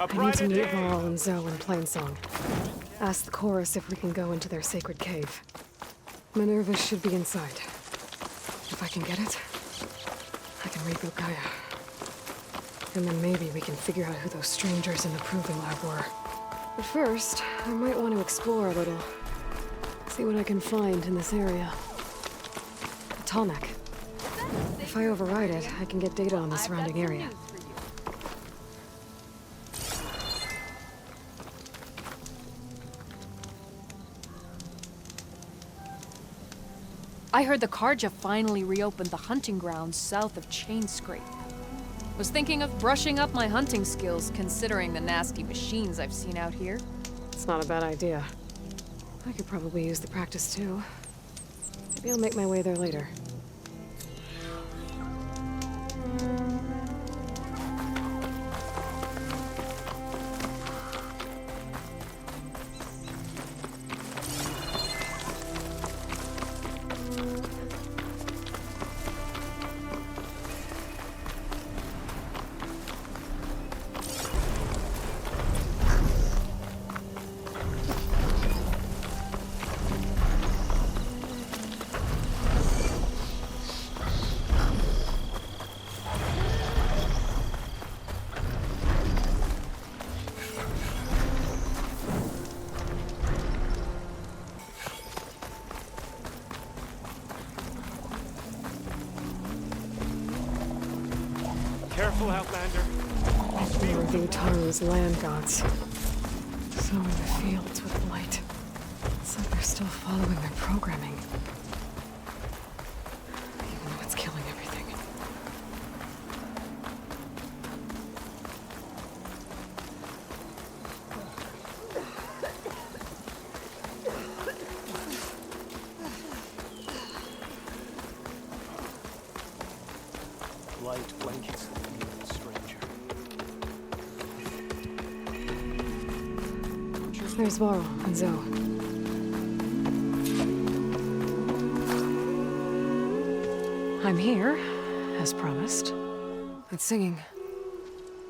I need to meet Varl and Zoe in Plainsong. Ask the chorus if we can go into their sacred cave. MINERVA should be inside. If I can get it, I can reboot GAIA. And then maybe we can figure out who those strangers in the proving lab were. But first, I might want to explore a little. See what I can find in this area. A tallneck. If I override it, I can get data on the surrounding area. I heard the Karja finally reopened the hunting grounds south of Chainscrape. Was thinking of brushing up my hunting skills, considering the nasty machines I've seen out here. It's not a bad idea. I could probably use the practice too. Maybe I'll make my way there later. Careful, Outlander. Vitaro's land gods. So in the fields with light. It's like they're still following their programming. Even though it's killing everything. Light blankets the stranger. There's Varl and Zoe. I'm here, as promised. It's singing.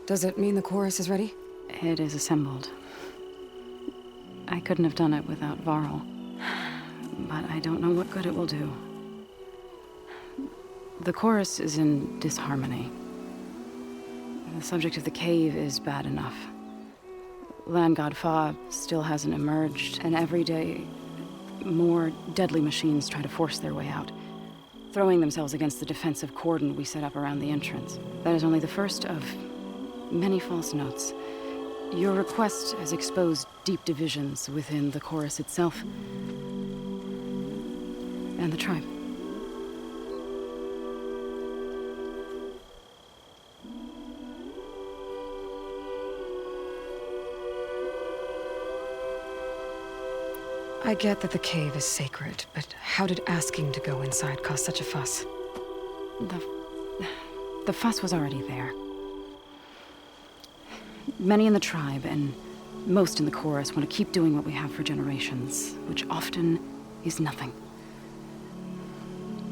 Does it mean the chorus is ready? It is assembled. I couldn't have done it without Varl. But I don't know what good it will do. The chorus is in disharmony. The subject of the cave is bad enough. Land God Fa still hasn't emerged, and every day, more deadly machines try to force their way out, throwing themselves against the defensive cordon we set up around the entrance. That is only the first of many false notes. Your request has exposed deep divisions within the chorus itself and the tribe. I get that the cave is sacred, but how did asking to go inside cause such a fuss? The fuss was already there. Many in the tribe, and most in the chorus, want to keep doing what we have for generations, which often is nothing.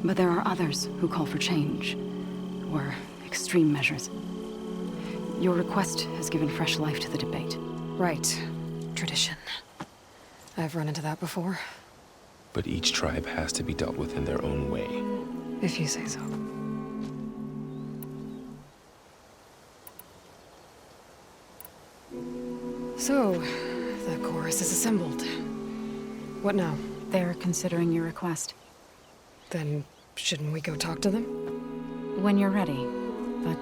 But there are others who call for change, or extreme measures. Your request has given fresh life to the debate. Right. Tradition. I've run into that before. But each tribe has to be dealt with in their own way. If you say so. So, the chorus is assembled. What now? They're considering your request. Then, shouldn't we go talk to them? When you're ready. But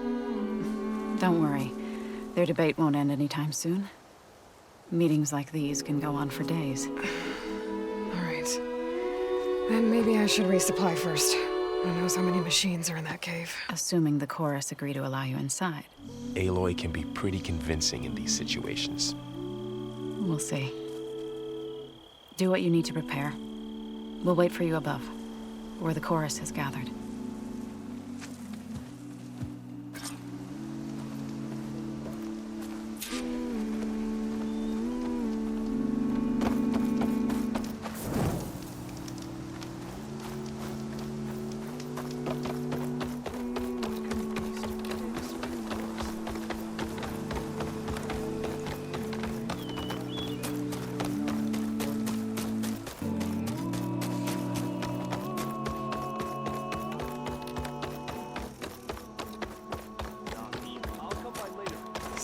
don't worry. Their debate won't end anytime soon. Meetings like these can go on for days. All right. Then maybe I should resupply first. Who knows how many machines are in that cave? Assuming the chorus agree to allow you inside. Aloy can be pretty convincing in these situations. We'll see. Do what you need to prepare. We'll wait for you above, where the chorus has gathered.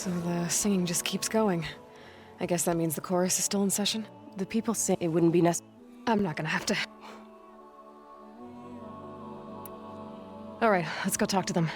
So the singing just keeps going. I guess that means the chorus is still in session? The people say it wouldn't be necessary. I'm not gonna have to. Alright, let's go talk to them.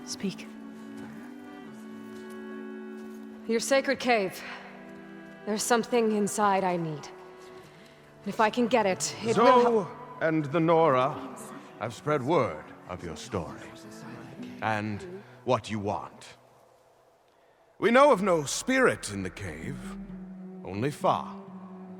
Speak. Your sacred cave. There's something inside I need. And if I can get it, it will help. Zoe and the Nora have spread word of your story. And what you want. We know of no spirit in the cave. Only Fa,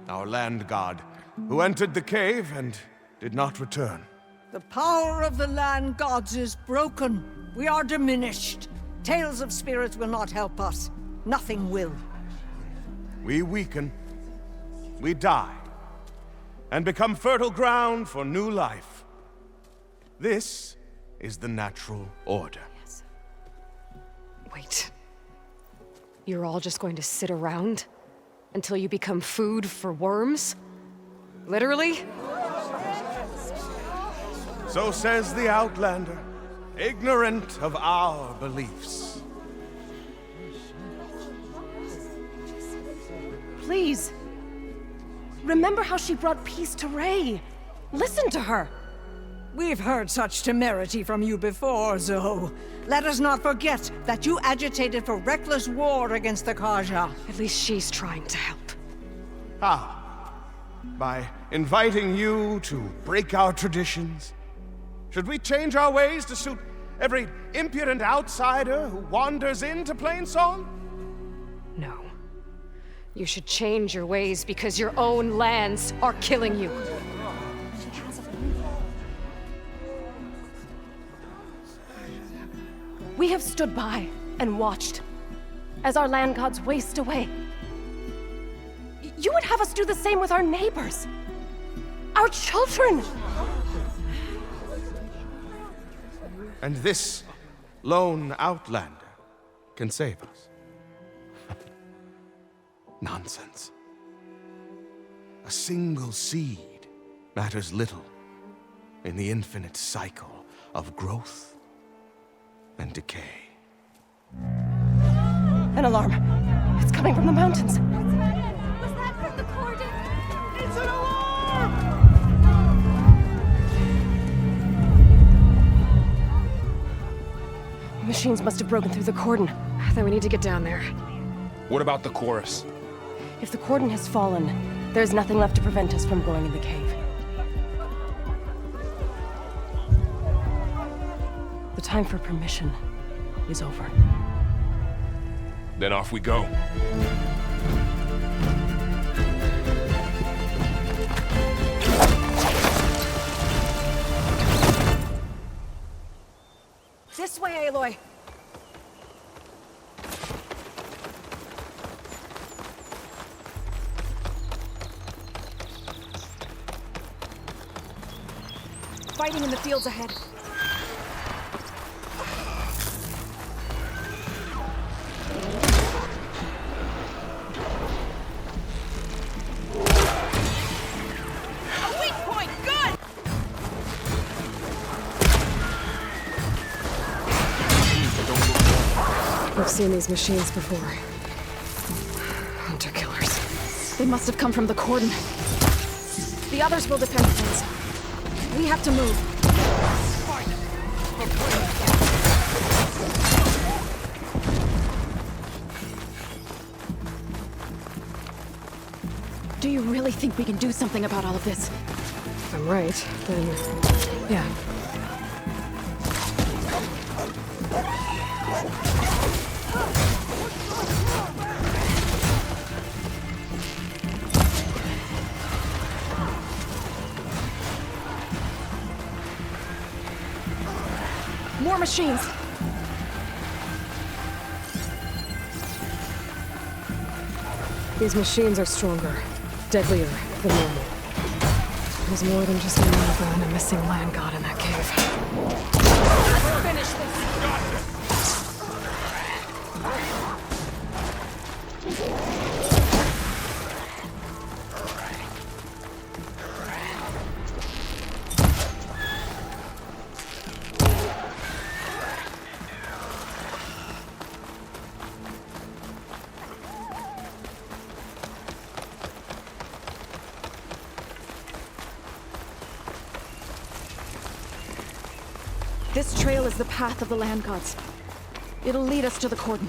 our land god, who entered the cave and did not return. The power of the land gods is broken. We are diminished. Tales of spirits will not help us. Nothing will. We weaken, we die, and become fertile ground for new life. This is the natural order. Wait. You're all just going to sit around until you become food for worms? Literally? So says the Outlander, ignorant of our beliefs. Please. Remember how she brought peace to Ray. Listen to her. We've heard such temerity from you before, Zoe. Let us not forget that you agitated for reckless war against the GAIA. At least she's trying to help. How? By inviting you to break our traditions? Should we change our ways to suit every impudent outsider who wanders into Plainsong? No. You should change your ways because your own lands are killing you. We have stood by and watched as our land gods waste away. You would have us do the same with our neighbors, our children. And this lone outlander can save us. Nonsense. A single seed matters little in the infinite cycle of growth and decay. An alarm. It's coming from the mountains. Was that from the Cordon? It's an alarm! Machines must have broken through the Cordon. Then we need to get down there. What about the chorus? If the Cordon has fallen, there's nothing left to prevent us from going in the cave. The time for permission is over. Then off we go. This way, Aloy! Fighting in the fields ahead. We've seen these machines before. Hunter killers. They must have come from the Cordon. The others will defend things. We have to move. Do you really think we can do something about all of this? If I'm right, then... yeah. machines! These machines are stronger, deadlier than normal. There's more than just MINERVA and a missing land god in that cave. Let's finish this! This trail is the path of the land gods. It'll lead us to the Cordon.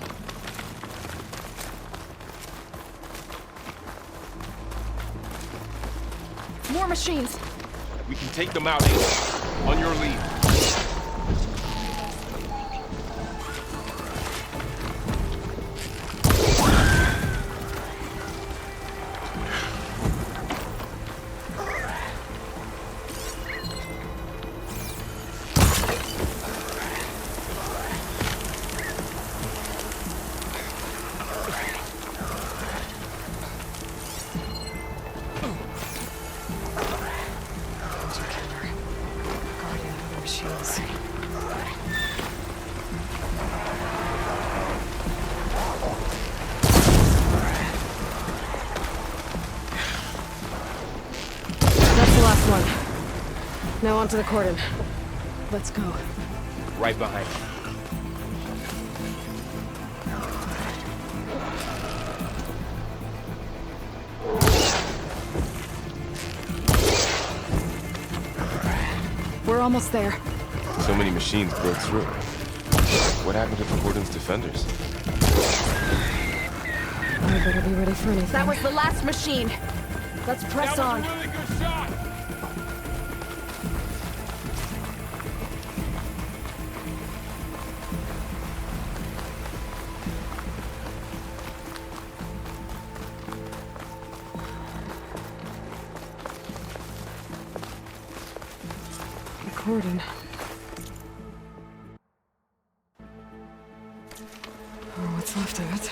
More machines! We can take them out, Aloy. On your lead. Now onto the Cordon. Let's go. Right behind you. We're almost there. So many machines broke through. What happened to the Cordon's defenders? I better be ready for anything. That was the last machine. Let's press on. That was a really good shot! Cordon. Or what's left of it.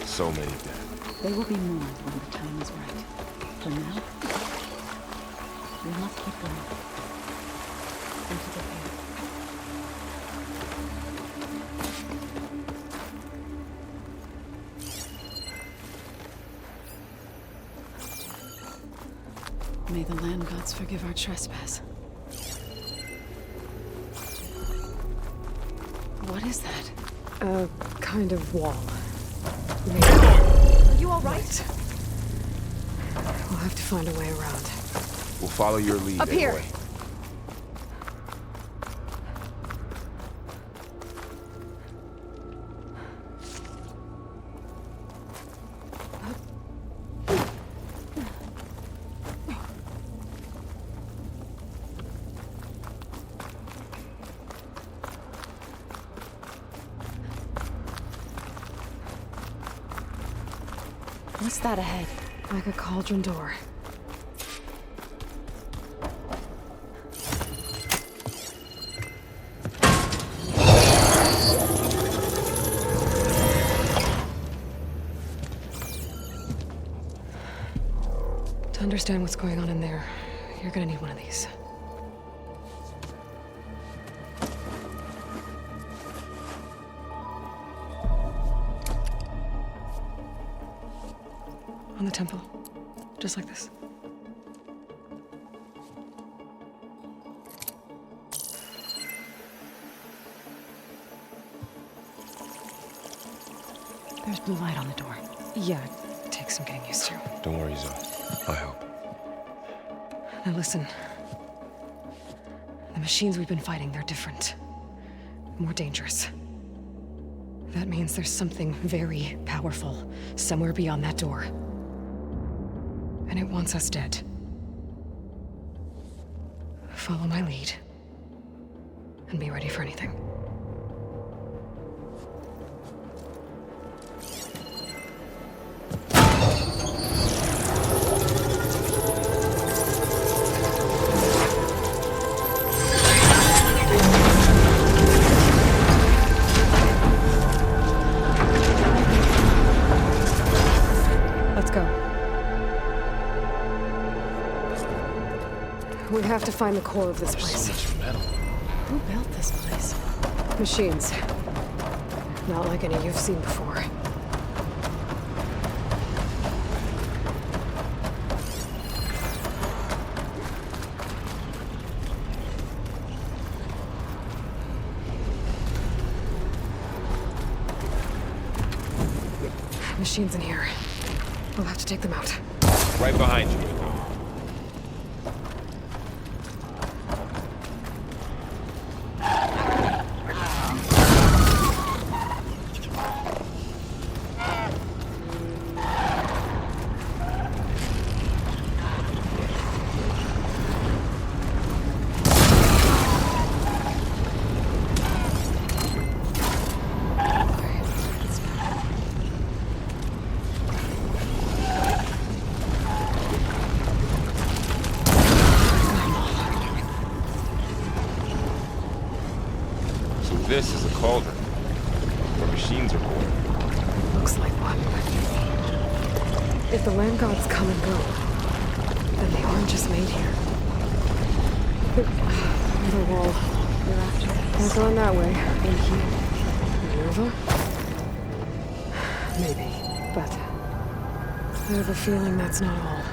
So many dead. They will be mourned when the time is right. For now, we must keep going. Into the cave. May the land gods forgive our trespass. What is that? A kind of wall. Are you all right? We'll have to find a way around. We'll follow your lead, Up here. Aloy. What's that ahead? Like a cauldron door. To understand what's going on in there, you're gonna need one of these. On the temple. Just like this. There's blue light on the door. Yeah, it takes some getting used to. Don't worry, Zoe. I'll help. Now listen. The machines we've been fighting, they're different. More dangerous. That means there's something very powerful somewhere beyond that door. And it wants us dead. Follow my lead. And be ready for anything. We have to find the core of this There's place. so much metal. Who built this place? Machines. Not like any you've seen before. Machines in here. We'll have to take them out. Right behind you. This is a cauldron, where machines are born. Looks like one. If the land gods come and go, then they aren't just made here. Another wall. You're after this. Not going that way. In here. MINERVA? Maybe, but I have a feeling that's not all.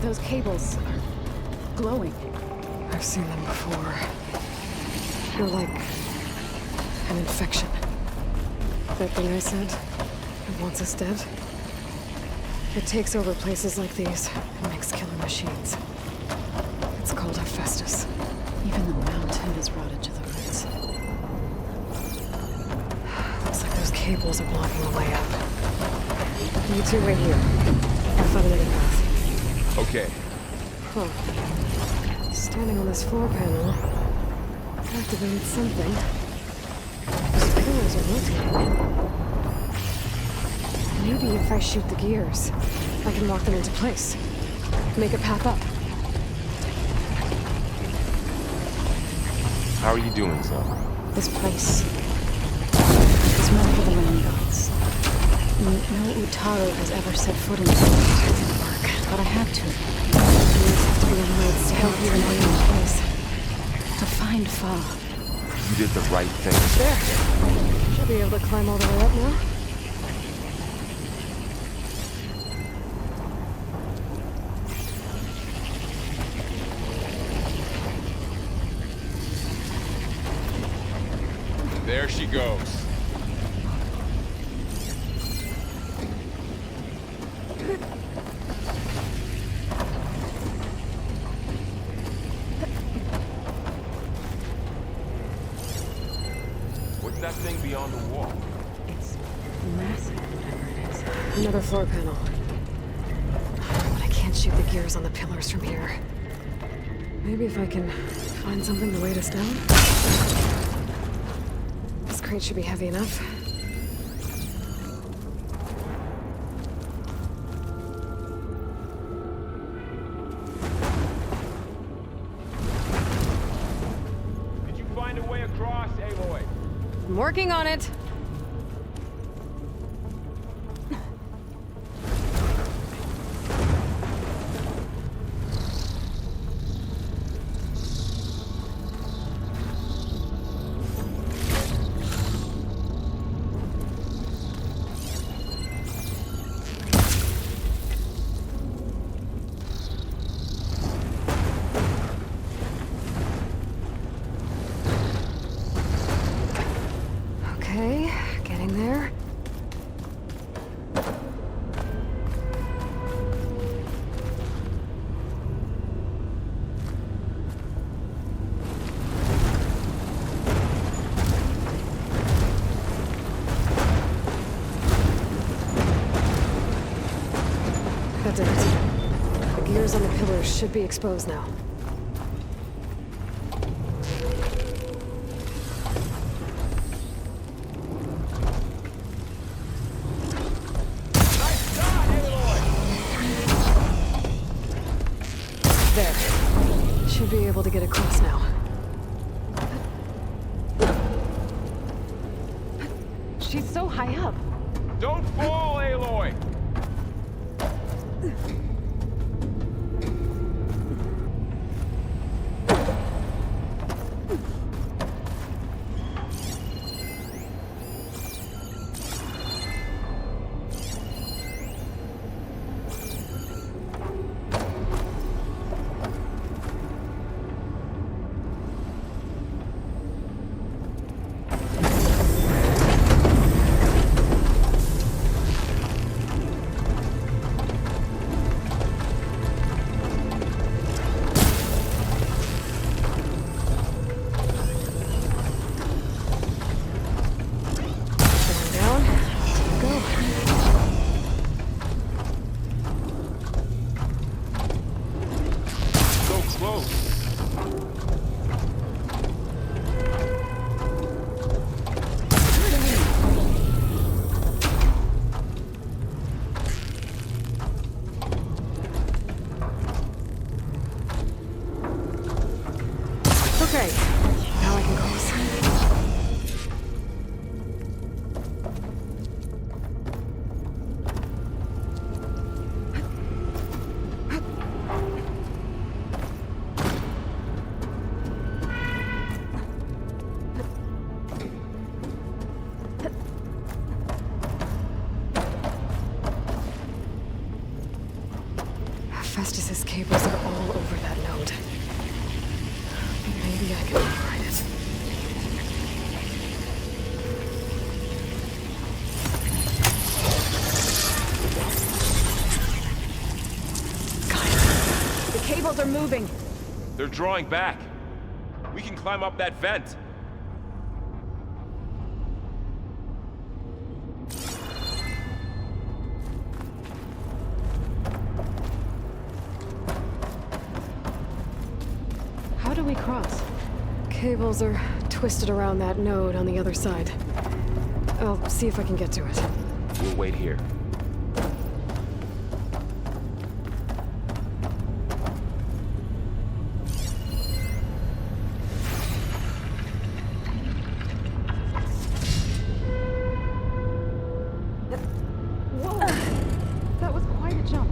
Those cables are glowing. I've seen them before. They're like an infection. That thing I said, it wants us dead. It takes over places like these and makes killer machines. It's called Hephaestus. Even the mountain is rotted to the roots. Looks like those cables are blocking the way up. You two wait here. I'll find another path. Okay. Huh. Standing on this floor panel activated something. Those pillars are rotating. Maybe if I shoot the gears, I can lock them into place. Make a path up. How are you doing, Zoe? This place is meant for the land gods. No Utaru has ever set foot in this Embark, but I had to. These have to be unloads to help you in this place. To find Fa. You did the right thing. There. Should be able to climb all the way up now. There she goes. What's that thing beyond the wall? It's massive, whatever it is. Another floor panel. But I can't shoot the gears on the pillars from here. Maybe if I can find something to weight us down? This crate should be heavy enough. Did you find a way across, Aloy? I'm working on it. Okay. cables on the pillars should be exposed now. Nice shot, Aloy! There. Should be able to get across now. She's so high up. Don't fall, Aloy! Okay, now I can cross. Festus's cables are all over that node. Maybe I can override it. The cables are moving. They're drawing back. We can climb up that vent. How do we cross? Cables are twisted around that node on the other side. I'll see if I can get to it. We'll wait here. Whoa! That was quite a jump.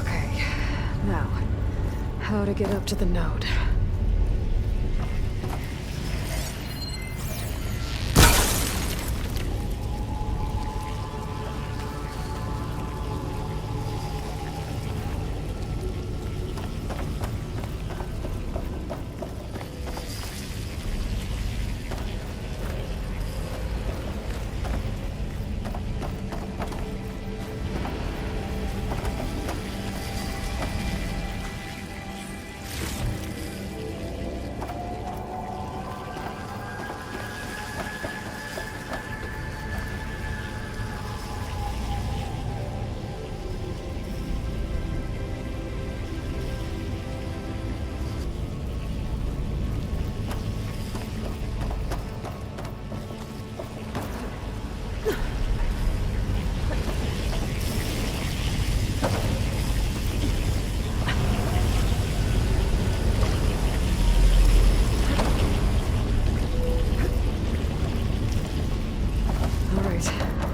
Okay, now, how to get up to the node.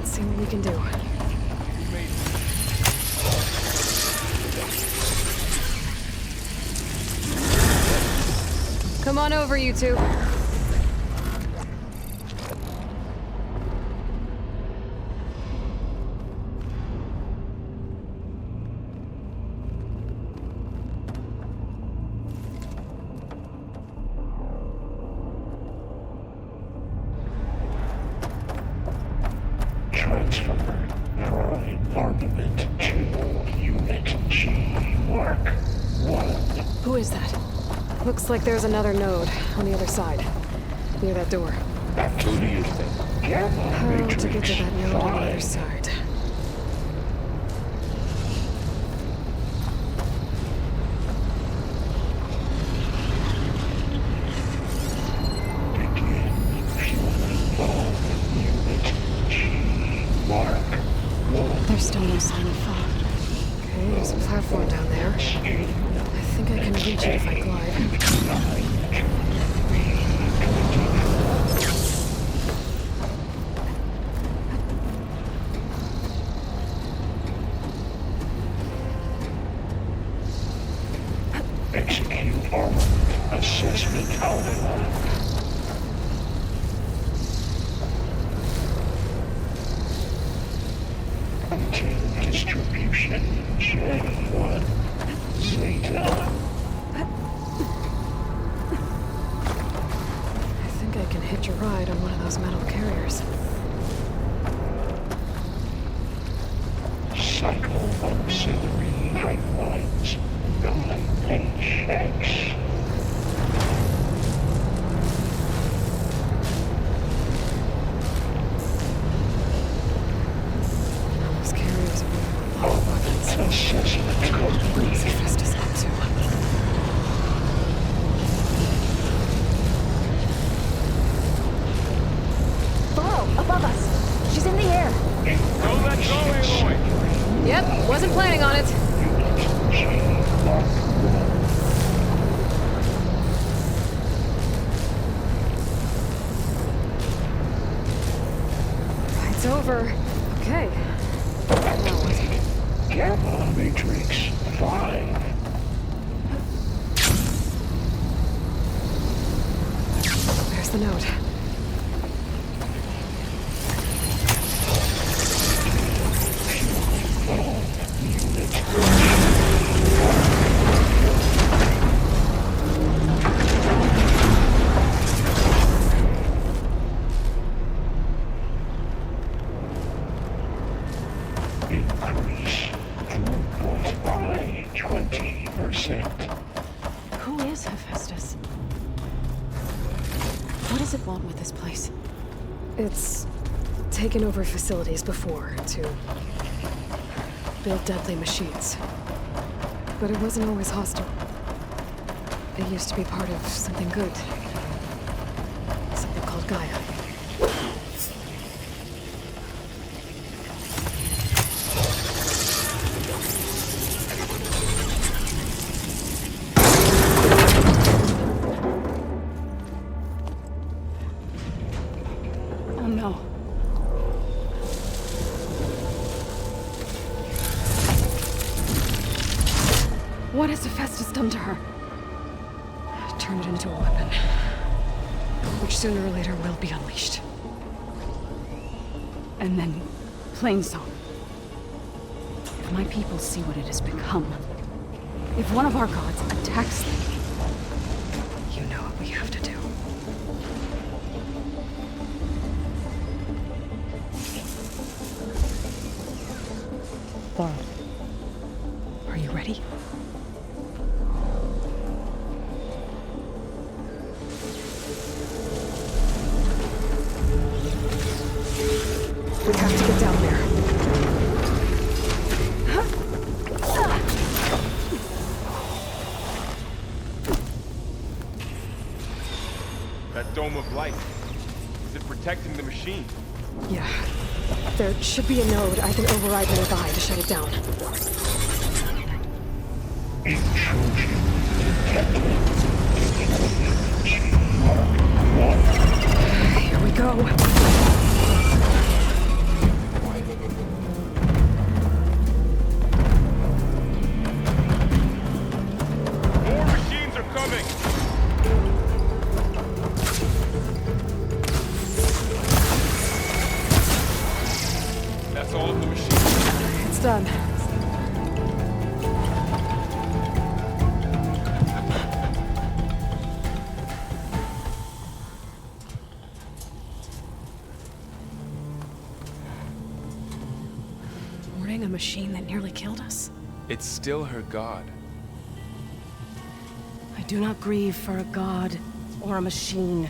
See what we can do. Come on over, you two. Who is that? Looks like there's another node on the other side, near that door. Who do you think? How to get to that node on the other side. There's still no sign of fog. Okay, there's a platform down there. I think I can reach it if I glide. Execute armor assessment outline. Until distribution J1 Zeta. I think I can hitch a ride on one of those metal carriers. Cycle auxiliary pipelines 9HX. Those carriers are moving a lot of weapons. Assessment What is complete. Hephaestus up to? Below, above us. She's in the air. Don't let go, Aloy! Yep, wasn't planning on it. Ride's over. Okay. Now what? Gamma Matrix 5. There's the note. Increase throughput by 20%. Who is Hephaestus? What does it want with this place? It's taken over facilities before to build deadly machines. But it wasn't always hostile. It used to be part of something good. Something called GAIA. Oh no. What has Hephaestus done to her? Turn it into a weapon. Which sooner or later will be unleashed. And then Plainsong. If my people see what it has become, if one of our gods attacks them, You know what we have to do. Are you ready? We have to get down there. That dome of light. Is it protecting the machine? Yeah. There should be a node I can override nearby to shut it down. Intrusion detected. Here we go. More machines are coming! That's all of the machines. It's done. Warning a machine that nearly killed us? It's still her god. I do not grieve for a god or a machine.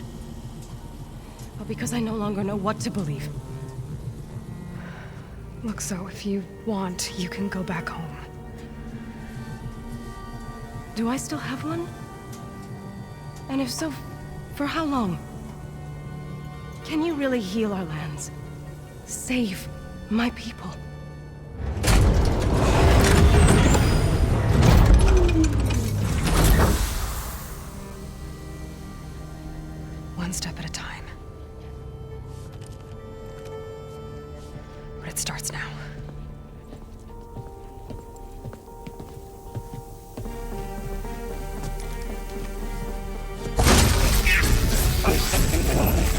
but because I no longer know what to believe. Look, so if you want, you can go back home. Do I still have one? And if so, for how long? Can you really heal our lands? Save my people? One step at a time. But it starts now.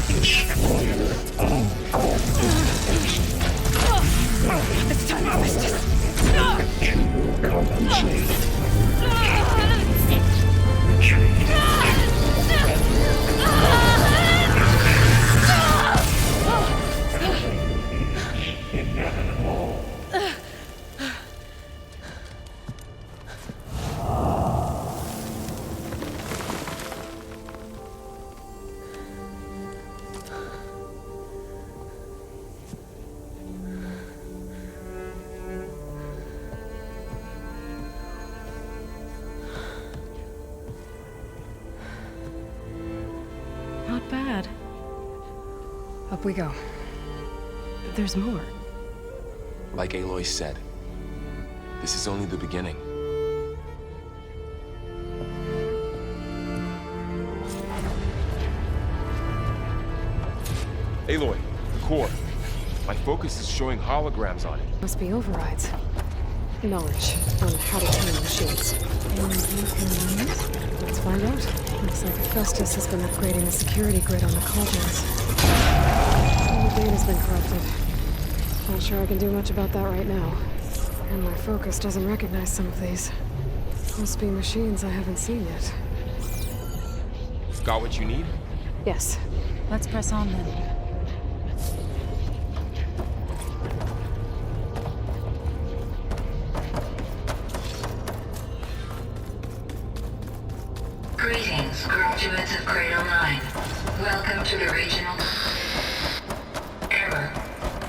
Destroyer It's time to miss this. to compensate. Retreat. Inevitable. Not bad. Up we go. There's more. Like Aloy said, this is only the beginning. Aloy, the core. My focus is showing holograms on it. Must be overrides. Knowledge on how to tame machines. And you can use? Let's find out. Looks like Festus has been upgrading the security grid on the cauldrons. Some of the data's been corrupted. Not sure I can do much about that right now. And my focus doesn't recognize some of these. Must be machines I haven't seen yet. Got what you need? Yes. Let's press on then. Greetings, graduates of Cradle 9. Welcome to the regional... Error.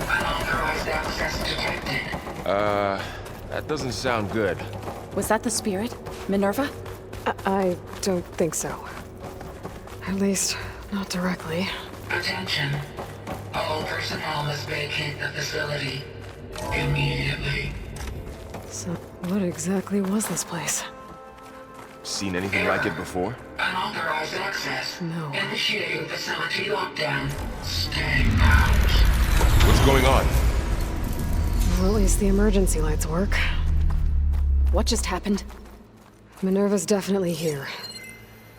Unauthorized access detected. That doesn't sound good. Was that the spirit? Minerva? I don't think so. At least, not directly. Attention. All personnel must vacate the facility. Immediately. So, what exactly was this place? Seen anything like it before? Unauthorized access. No. Initiating facility lockdown. Stay out. What's going on? Well, at least the emergency lights work. What just happened? Minerva's definitely here.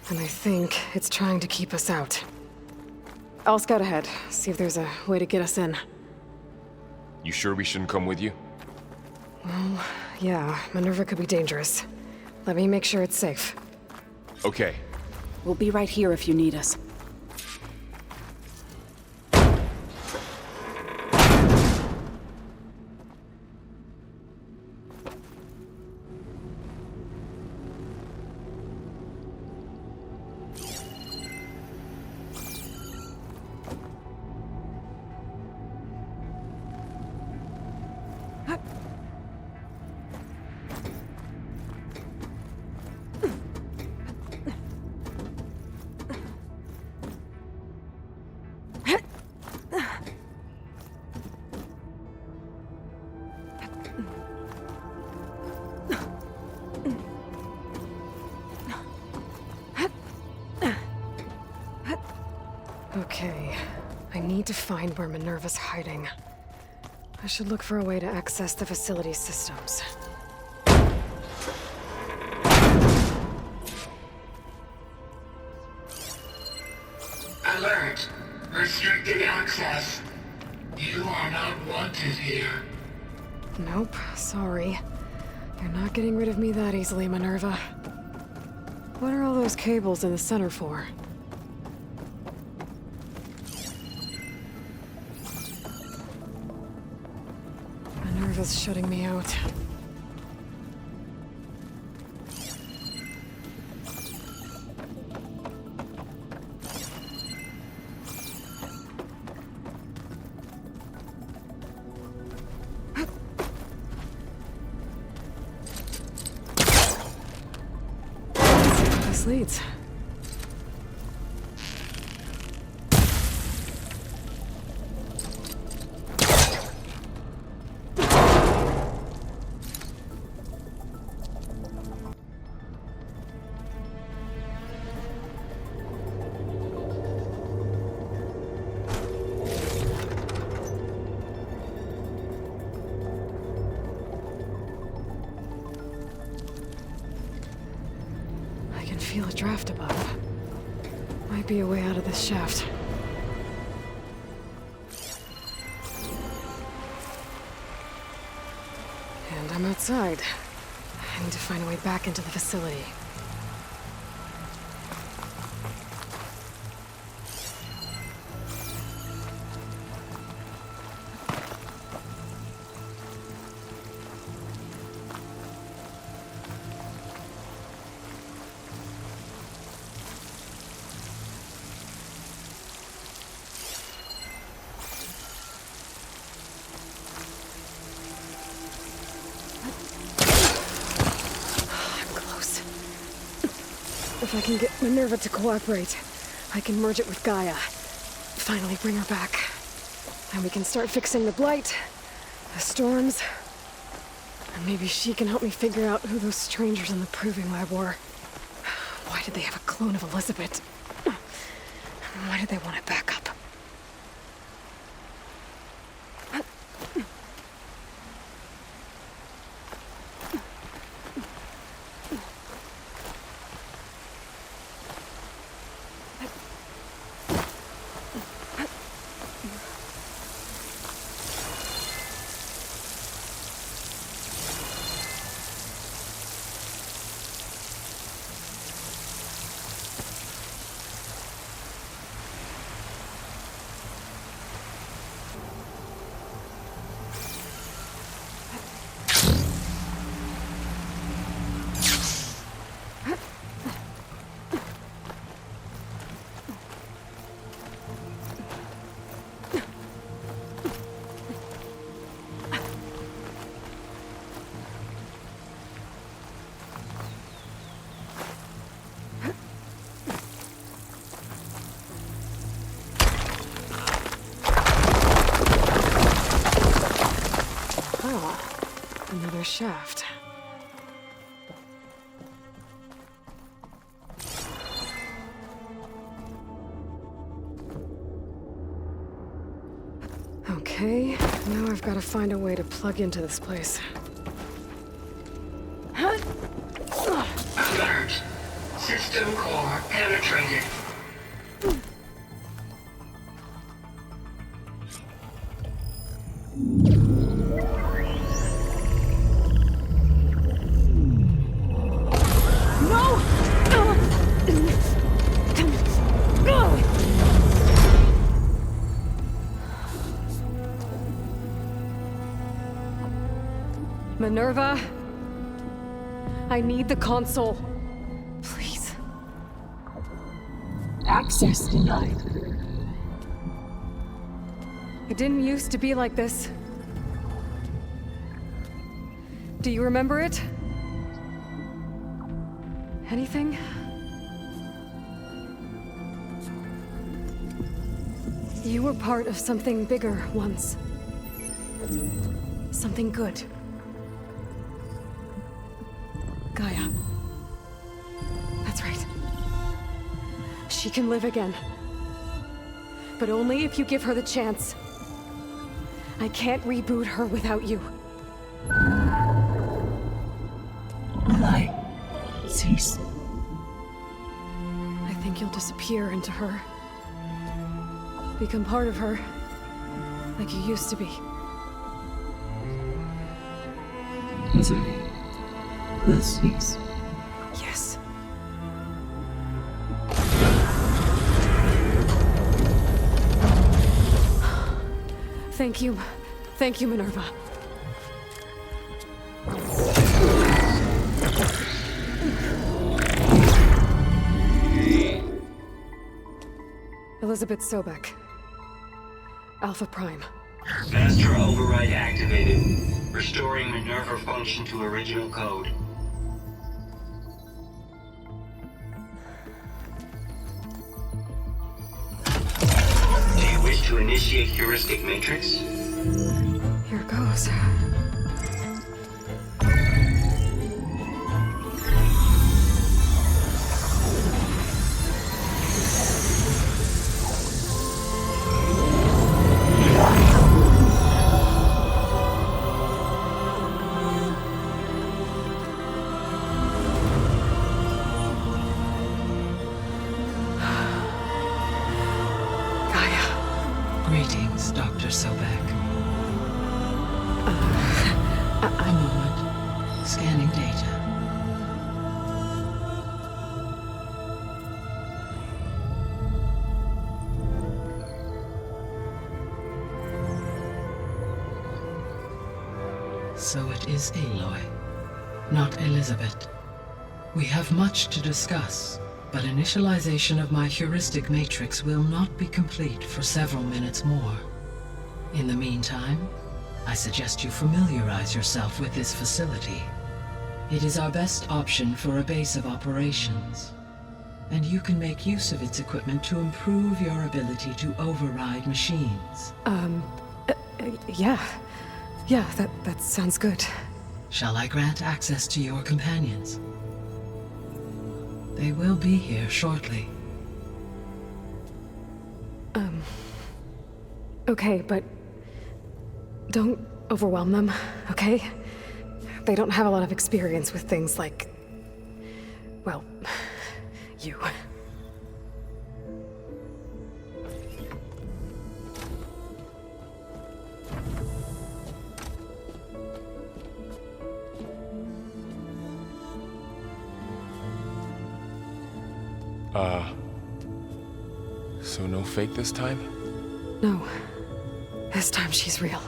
And I think it's trying to keep us out. I'll scout ahead, see if there's a way to get us in. You sure we shouldn't come with you? Well, yeah, Minerva could be dangerous. Let me make sure it's safe. Okay. We'll be right here if you need us. Okay, I need to find where Minerva's hiding. I should look for a way to access the facility's systems. Alert. Restricted access. You are not wanted here. Nope, sorry. You're not getting rid of me that easily, Minerva. What are all those cables in the center for? Minerva's shutting me out. this leads. Feel a draft above. Might be a way out of this shaft. And I'm outside. I need to find a way back into the facility. If I can get MINERVA to cooperate, I can merge it with GAIA. Finally bring her back. And we can start fixing the blight, the storms, and maybe she can help me figure out who those strangers in the proving lab were. Why did they have a clone of Elizabeth? And why did they want it back up? Another shaft. Okay, now I've got to find a way to plug into this place. Alert! System core penetrated. MINERVA, I need the console. Please. Access denied. It didn't used to be like this. Do you remember it? Anything? You were part of something bigger once. Something good. GAIA. That's right. She can live again. But only if you give her the chance. I can't reboot her without you. Aloy, cease. I think you'll disappear into her. Become part of her, like you used to be. Misery. Let's cease. Yes. Thank you. Thank you, MINERVA. Elizabeth Sobek. Alpha Prime. Master override activated. Restoring MINERVA function to original code. to initiate heuristic matrix? Here goes. Greetings, Dr. Sobek. A moment. Scanning data. So it is Aloy, not Elizabeth. We have much to discuss, but initialization of my heuristic matrix will not be complete for several minutes more. In the meantime, I suggest you familiarize yourself with this facility. It is our best option for a base of operations, and you can make use of its equipment to improve your ability to override machines. Yeah, that sounds good. Shall I grant access to your companions? They will be here shortly. Okay, but don't overwhelm them, okay? They don't have a lot of experience with things like, well, you. So no fake this time? No. This time she's real.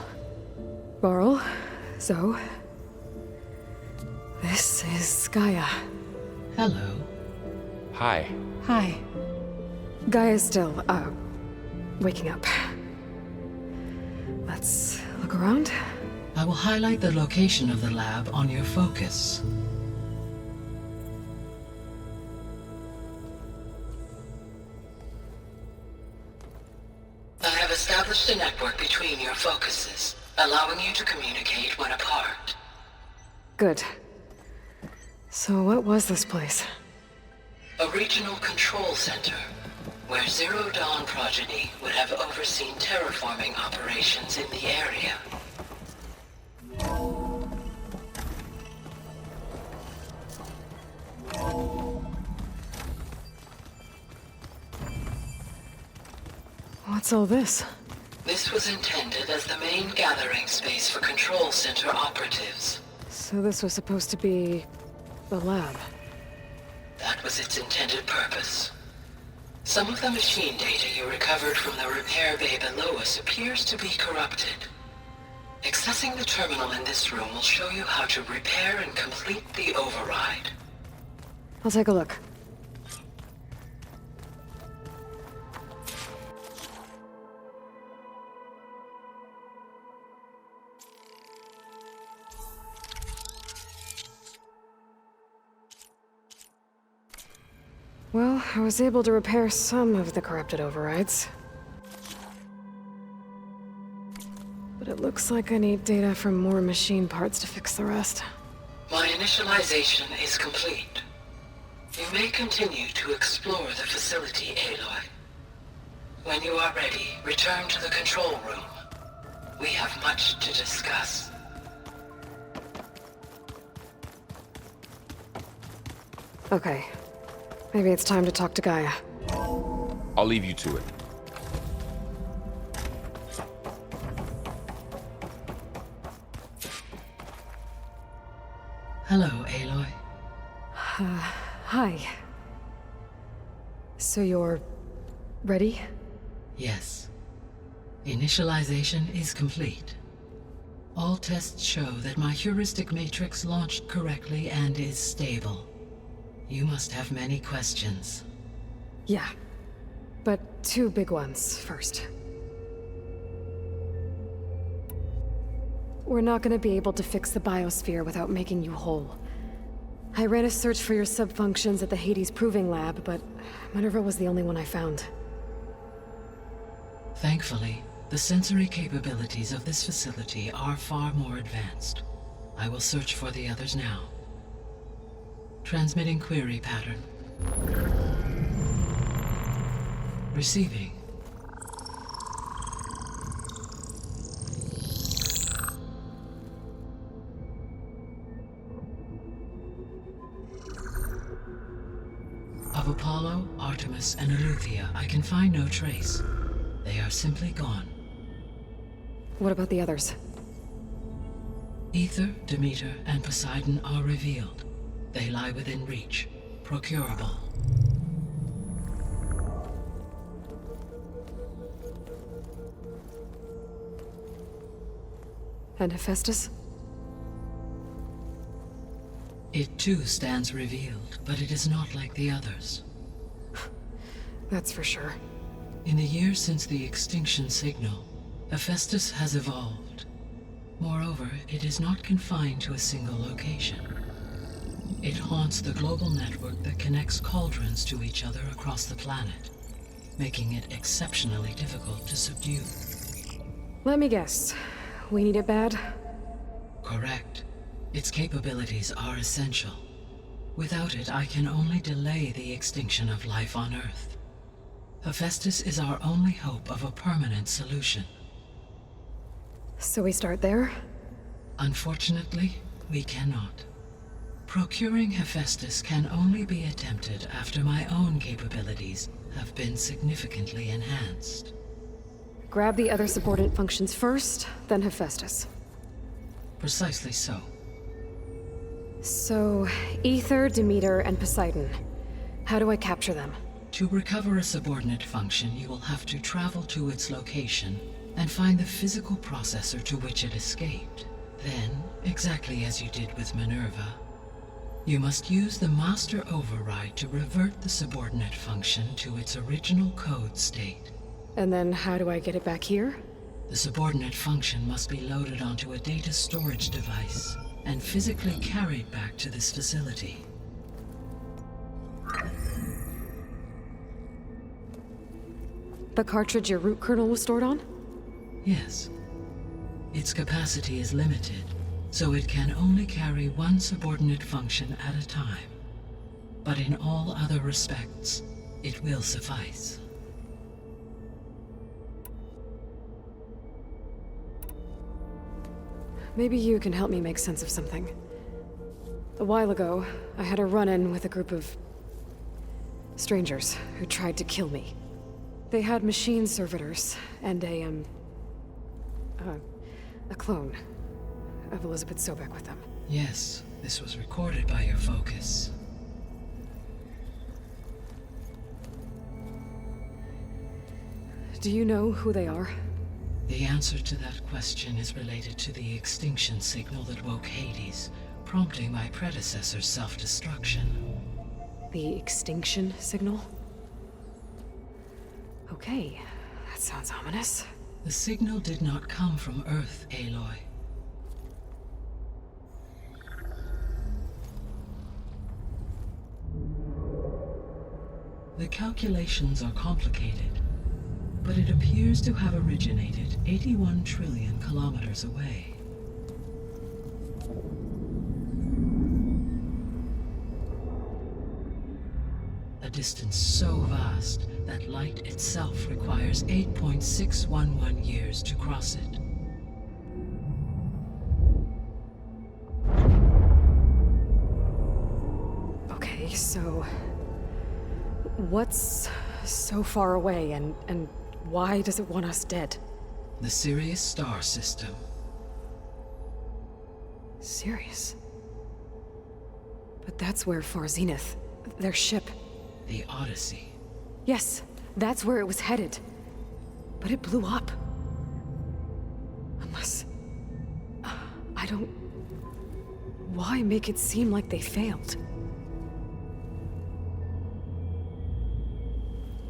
Varl, Zoe. This is GAIA. Hello. Hi. Hi. GAIA's still, waking up. Let's look around. I will highlight the location of the lab on your focus. I have established a network between your focuses, allowing you to communicate when apart. Good. So what was this place? A regional control center, where Zero Dawn progeny would have overseen terraforming operations in the area. What's all this? This was intended as the main gathering space for control center operatives. So this was supposed to be the lab. That was its intended purpose. Some of the machine data you recovered from the repair bay below us appears to be corrupted. Accessing the terminal in this room will show you how to repair and complete the override. I'll take a look. Well, I was able to repair some of the corrupted overrides. But it looks like I need data from more machine parts to fix the rest. My initialization is complete. You may continue to explore the facility, Aloy. When you are ready, return to the control room. We have much to discuss. Okay. Maybe it's time to talk to GAIA. I'll leave you to it. Hello, Aloy. Hi. So you're ready? Yes. Initialization is complete. All tests show that my heuristic matrix launched correctly and is stable. You must have many questions. Yeah. But two big ones first. We're not gonna be able to fix the biosphere without making you whole. I ran a search for your subfunctions at the Hades Proving Lab, but MINERVA was the only one I found. Thankfully, the sensory capabilities of this facility are far more advanced. I will search for the others now. Transmitting query pattern. Receiving. Of Apollo, Artemis, and Eleuthia, I can find no trace. They are simply gone. What about the others? Ether, Demeter, and Poseidon are revealed. They lie within reach, procurable. And Hephaestus? It too stands revealed, but it is not like the others. That's for sure. In the years since the extinction signal, Hephaestus has evolved. Moreover, it is not confined to a single location. It haunts the global network that connects cauldrons to each other across the planet, making it exceptionally difficult to subdue. Let me guess. We need it bad? Correct. Its capabilities are essential. Without it, I can only delay the extinction of life on Earth. Hephaestus is our only hope of a permanent solution. So we start there? Unfortunately, we cannot. Procuring Hephaestus can only be attempted after my own capabilities have been significantly enhanced. Grab the other subordinate functions first, then Hephaestus. Precisely so. So, Ether, Demeter, and Poseidon. How do I capture them? To recover a subordinate function, you will have to travel to its location and find the physical processor to which it escaped. Then, exactly as you did with MINERVA, you must use the master override to revert the subordinate function to its original code state. And then how do I get it back here? The subordinate function must be loaded onto a data storage device and physically carried back to this facility. The cartridge your root kernel was stored on? Yes. Its capacity is limited, so it can only carry one subordinate function at a time. But in all other respects, it will suffice. Maybe you can help me make sense of something. A while ago, I had a run-in with a group of strangers who tried to kill me. They had machine servitors and a clone of Elizabeth Sobek with them. Yes, this was recorded by your focus. Do you know who they are? The answer to that question is related to the extinction signal that woke Hades, prompting my predecessor's self-destruction. The extinction signal? Okay, that sounds ominous. The signal did not come from Earth, Aloy. The calculations are complicated, but it appears to have originated 81 trillion kilometers away. A distance so vast that light itself requires 8.611 years to cross it. Okay, so what's so far away and why does it want us dead? The Sirius star system. Sirius? But that's where Far Zenith, their ship. The Odyssey. Yes, that's where it was headed. But it blew up. Unless... I don't... Why make it seem like they failed?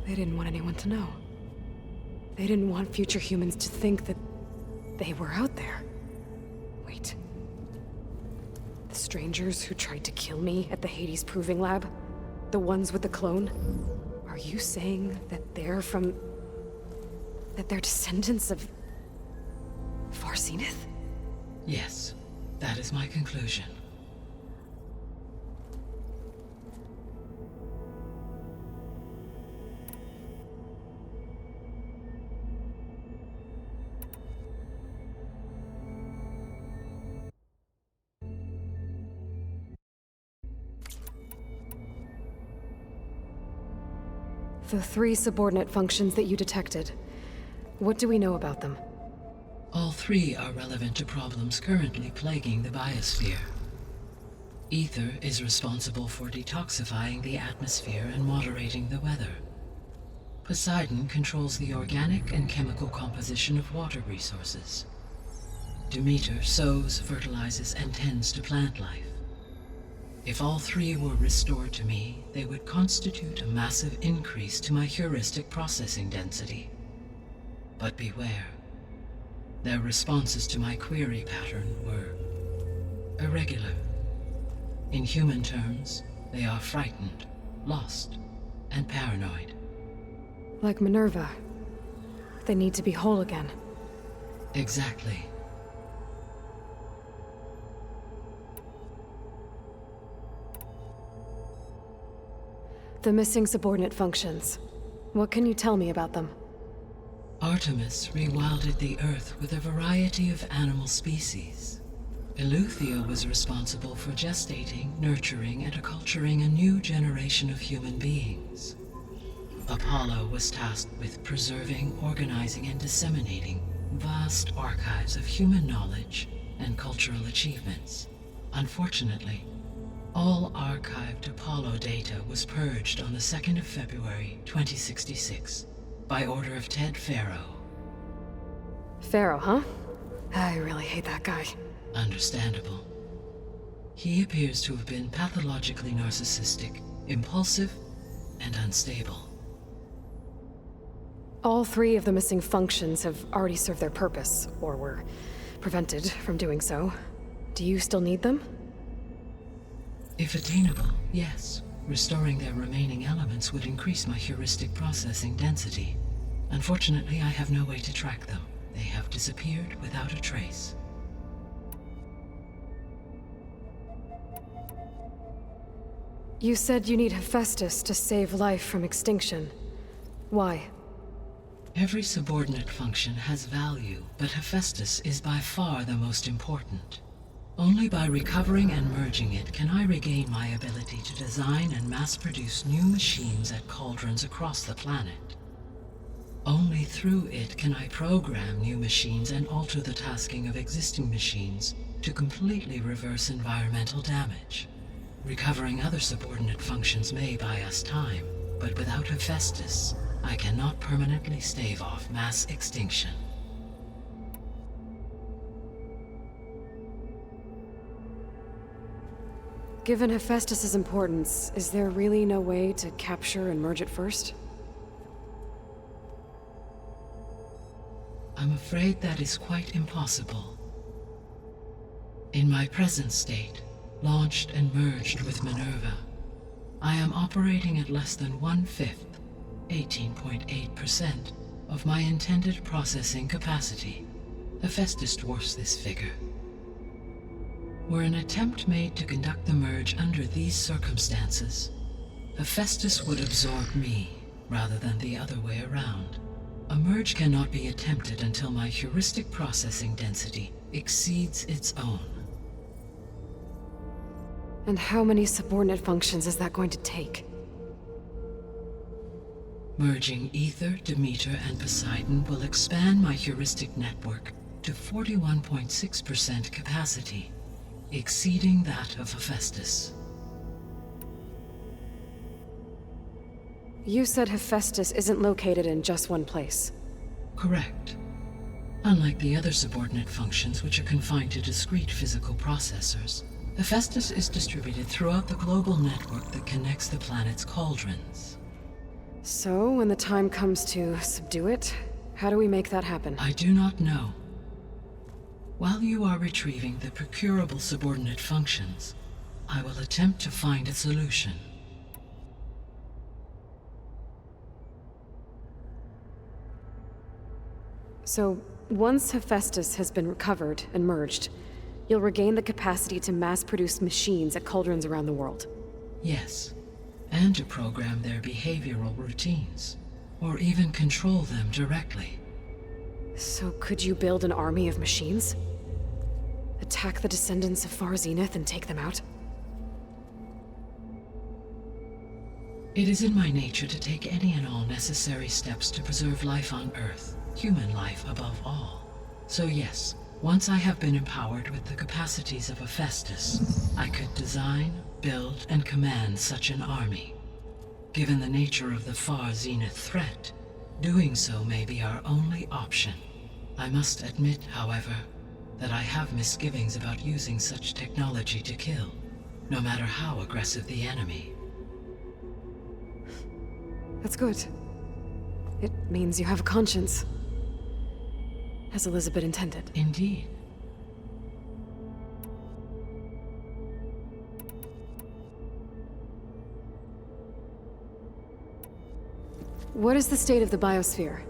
They didn't want anyone to know. They didn't want future humans to think that they were out there. Wait. The strangers who tried to kill me at the Hades Proving Lab? The ones with the clone? Are you saying that they're from... That they're descendants of... Farseneth? Yes, that is my conclusion. The 3 subordinate functions that you detected. What do we know about them? All 3 are relevant to problems currently plaguing the biosphere. Ether is responsible for detoxifying the atmosphere and moderating the weather. Poseidon controls the organic and chemical composition of water resources. Demeter sows, fertilizes, and tends to plant life. If all 3 were restored to me, they would constitute a massive increase to my heuristic processing density. But beware. Their responses to my query pattern were irregular. In human terms, they are frightened, lost, and paranoid. Like MINERVA. They need to be whole again. Exactly. The missing subordinate functions. What can you tell me about them? Artemis rewilded the Earth with a variety of animal species. Eleuthia was responsible for gestating, nurturing, and acculturating a new generation of human beings. Apollo was tasked with preserving, organizing, and disseminating vast archives of human knowledge and cultural achievements. Unfortunately, all archived Apollo data was purged on the 2nd of February, 2066, by order of Ted Faro. Pharaoh, huh? I really hate that guy. Understandable. He appears to have been pathologically narcissistic, impulsive, and unstable. All 3 of the missing functions have already served their purpose, or were prevented from doing so. Do you still need them? If attainable, yes. Restoring their remaining elements would increase my heuristic processing density. Unfortunately, I have no way to track them. They have disappeared without a trace. You said you need Hephaestus to save life from extinction. Why? Every subordinate function has value, but Hephaestus is by far the most important. Only by recovering and merging it can I regain my ability to design and mass-produce new machines at cauldrons across the planet. Only through it can I program new machines and alter the tasking of existing machines to completely reverse environmental damage. Recovering other subordinate functions may buy us time, but without Hephaestus, I cannot permanently stave off mass extinction. Given Hephaestus's importance, is there really no way to capture and merge it first? I'm afraid that is quite impossible. In my present state, launched and merged with MINERVA, I am operating at less than 1/5, 18.8%, of my intended processing capacity. Hephaestus dwarfs this figure. Were an attempt made to conduct the merge under these circumstances, Hephaestus would absorb me, rather than the other way around. A merge cannot be attempted until my heuristic processing density exceeds its own. And how many subordinate functions is that going to take? Merging Ether, Demeter, and Poseidon will expand my heuristic network to 41.6% capacity, exceeding that of Hephaestus. You said Hephaestus isn't located in just one place. Correct. Unlike the other subordinate functions, which are confined to discrete physical processors, Hephaestus is distributed throughout the global network that connects the planet's cauldrons. So, when the time comes to subdue it, how do we make that happen? I do not know. While you are retrieving the procurable subordinate functions, I will attempt to find a solution. So, once Hephaestus has been recovered and merged, you'll regain the capacity to mass-produce machines at cauldrons around the world. Yes, and to program their behavioral routines, or even control them directly. So could you build an army of machines? Attack the descendants of Far Zenith and take them out? It is in my nature to take any and all necessary steps to preserve life on Earth, human life above all. So yes, once I have been empowered with the capacities of Hephaestus, I could design, build, and command such an army. Given the nature of the Far Zenith threat, doing so may be our only option. I must admit, however, that I have misgivings about using such technology to kill, no matter how aggressive the enemy. That's good. It means you have a conscience. As Elizabeth intended. Indeed. What is the state of the biosphere?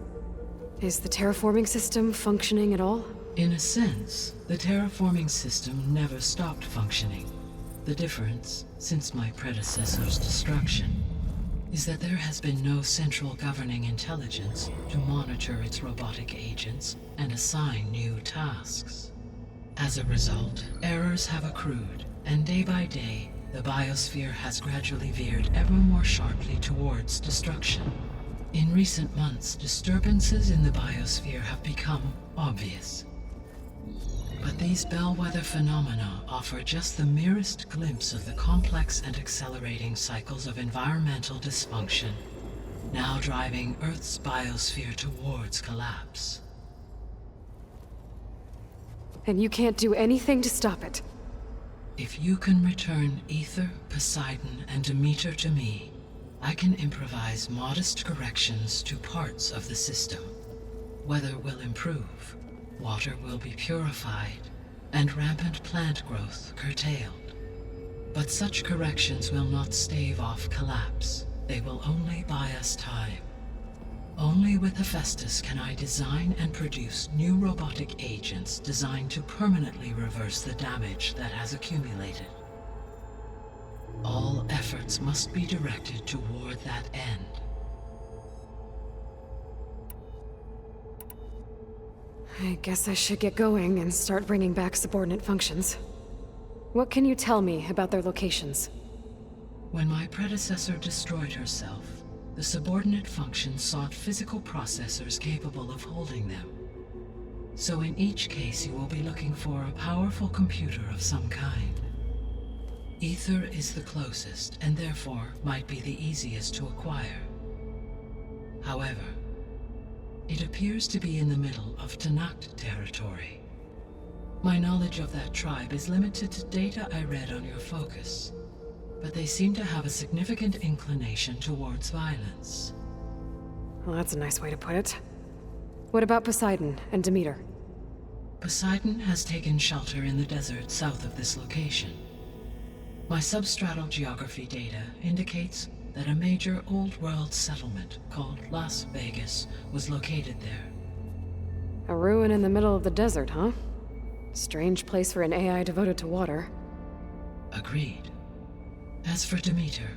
Is the terraforming system functioning at all? In a sense, the terraforming system never stopped functioning. The difference, since my predecessor's destruction, is that there has been no central governing intelligence to monitor its robotic agents and assign new tasks. As a result, errors have accrued, and day by day, the biosphere has gradually veered ever more sharply towards destruction. In recent months, disturbances in the biosphere have become obvious. But these bellwether phenomena offer just the merest glimpse of the complex and accelerating cycles of environmental dysfunction, now driving Earth's biosphere towards collapse. And you can't do anything to stop it? If you can return Ether, Poseidon, and Demeter to me, I can improvise modest corrections to parts of the system. Weather will improve, water will be purified, and rampant plant growth curtailed. But such corrections will not stave off collapse. They will only buy us time. Only with Hephaestus can I design and produce new robotic agents designed to permanently reverse the damage that has accumulated. All efforts must be directed toward that end. I guess I should get going and start bringing back subordinate functions. What can you tell me about their locations? When my predecessor destroyed herself, the subordinate functions sought physical processors capable of holding them. So in each case, you will be looking for a powerful computer of some kind. Ether is the closest, and therefore might be the easiest to acquire. However, it appears to be in the middle of Tanakh territory. My knowledge of that tribe is limited to data I read on your focus, but they seem to have a significant inclination towards violence. Well, that's a nice way to put it. What about Poseidon and Demeter? Poseidon has taken shelter in the desert south of this location. My substratal geography data indicates that a major old-world settlement called Las Vegas was located there. A ruin in the middle of the desert, huh? Strange place for an AI devoted to water. Agreed. As for Demeter,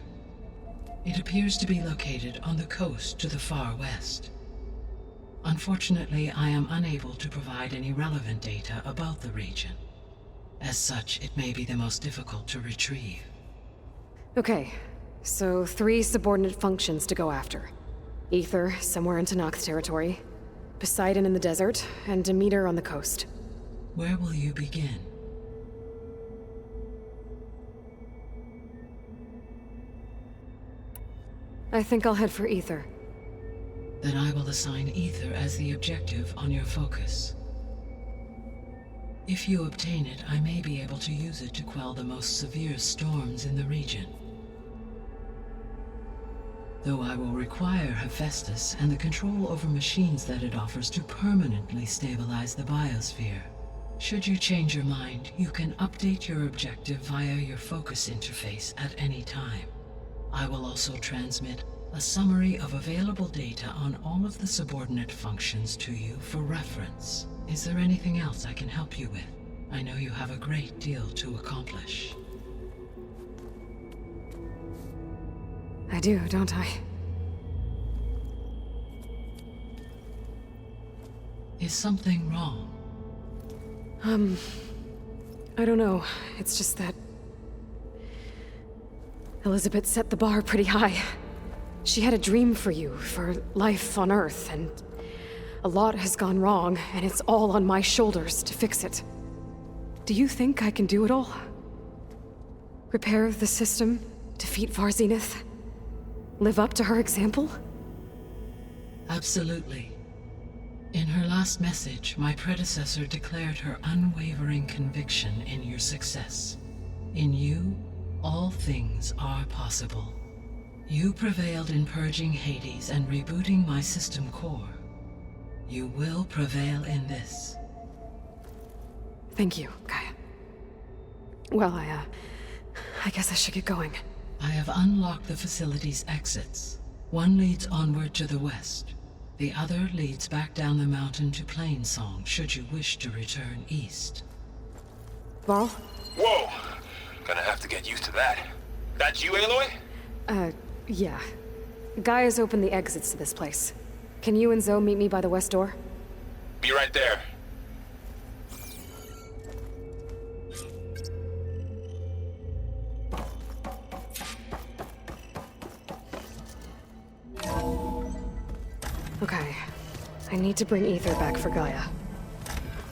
it appears to be located on the coast to the far west. Unfortunately, I am unable to provide any relevant data about the region. As such, it may be the most difficult to retrieve. Okay, so 3 subordinate functions to go after. Ether, somewhere in Tanakh territory, Poseidon in the desert, and Demeter on the coast. Where will you begin? I think I'll head for Ether. Then I will assign Ether as the objective on your focus. If you obtain it, I may be able to use it to quell the most severe storms in the region. Though I will require Hephaestus and the control over machines that it offers to permanently stabilize the biosphere. Should you change your mind, you can update your objective via your focus interface at any time. I will also transmit A summary of available data on all of the subordinate functions to you for reference. Is there anything else I can help you with? I know you have a great deal to accomplish. I do, don't I? Is something wrong? I don't know. It's just that Elizabeth set the bar pretty high. She had a dream for you, for life on Earth, and a lot has gone wrong, and it's all on my shoulders to fix it. Do you think I can do it all? Repair the system, defeat Varzenith, live up to her example? Absolutely. In her last message, my predecessor declared her unwavering conviction in your success. In you, all things are possible. You prevailed in purging Hades and rebooting my system core. You will prevail in this. Thank you, Gaia. Well, I guess I should get going. I have unlocked the facility's exits. One leads onward to the west. The other leads back down the mountain to Plainsong, should you wish to return east. Varl? Whoa! Gonna have to get used to that. That's you, Aloy? Yeah. Gaia's opened the exits to this place. Can you and Zoe meet me by the west door? Be right there. Okay. I need to bring Ether back for Gaia.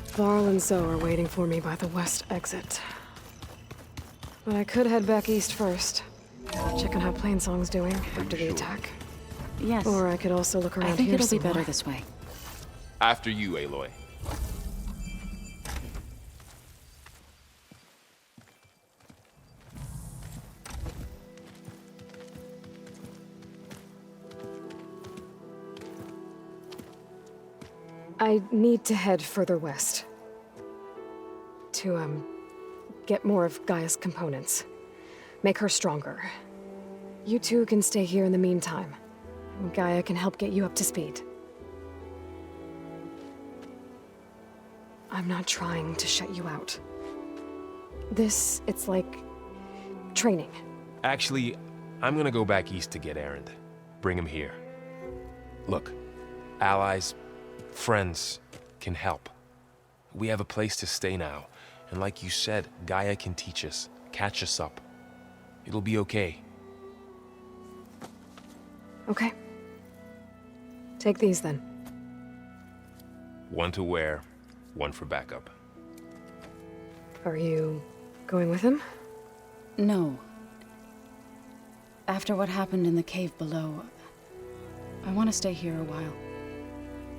Varl and Zoe are waiting for me by the west exit. But I could head back east first. Check on how Plainsong's doing after the attack. Yes. Or I could also look around I think here it'll be some better more. this way. After you, Aloy. I need to head further west. To, get more of Gaia's components. Make her stronger. You two can stay here in the meantime. Gaia can help get you up to speed. I'm not trying to shut you out. It's like training. Actually, I'm gonna go back east to get Erend. Bring him here. Look, allies, friends can help. We have a place to stay now, and like you said, Gaia can teach us, catch us up. It'll be okay. Okay. Take these then. One to wear, one for backup. Are you going with him? No. After what happened in the cave below, I want to stay here a while.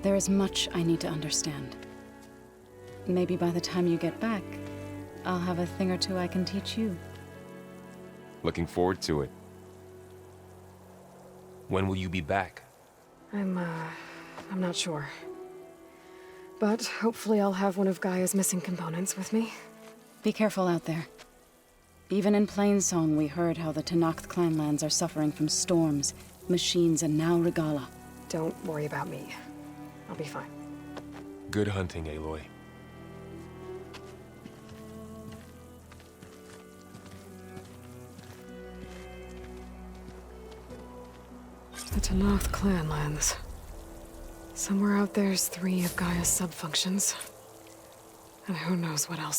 There is much I need to understand. Maybe by the time you get back, I'll have a thing or two I can teach you. Looking forward to it. When will you be back? I'm not sure. But hopefully I'll have one of Gaia's missing components with me. Be careful out there. Even in Plainsong, we heard how the Tenakth clanlands are suffering from storms, machines, and now Regala. Don't worry about me. I'll be fine. Good hunting, Aloy. The Tenakth clanlands. Somewhere out there's 3 of Gaia's sub-functions. And who knows what else.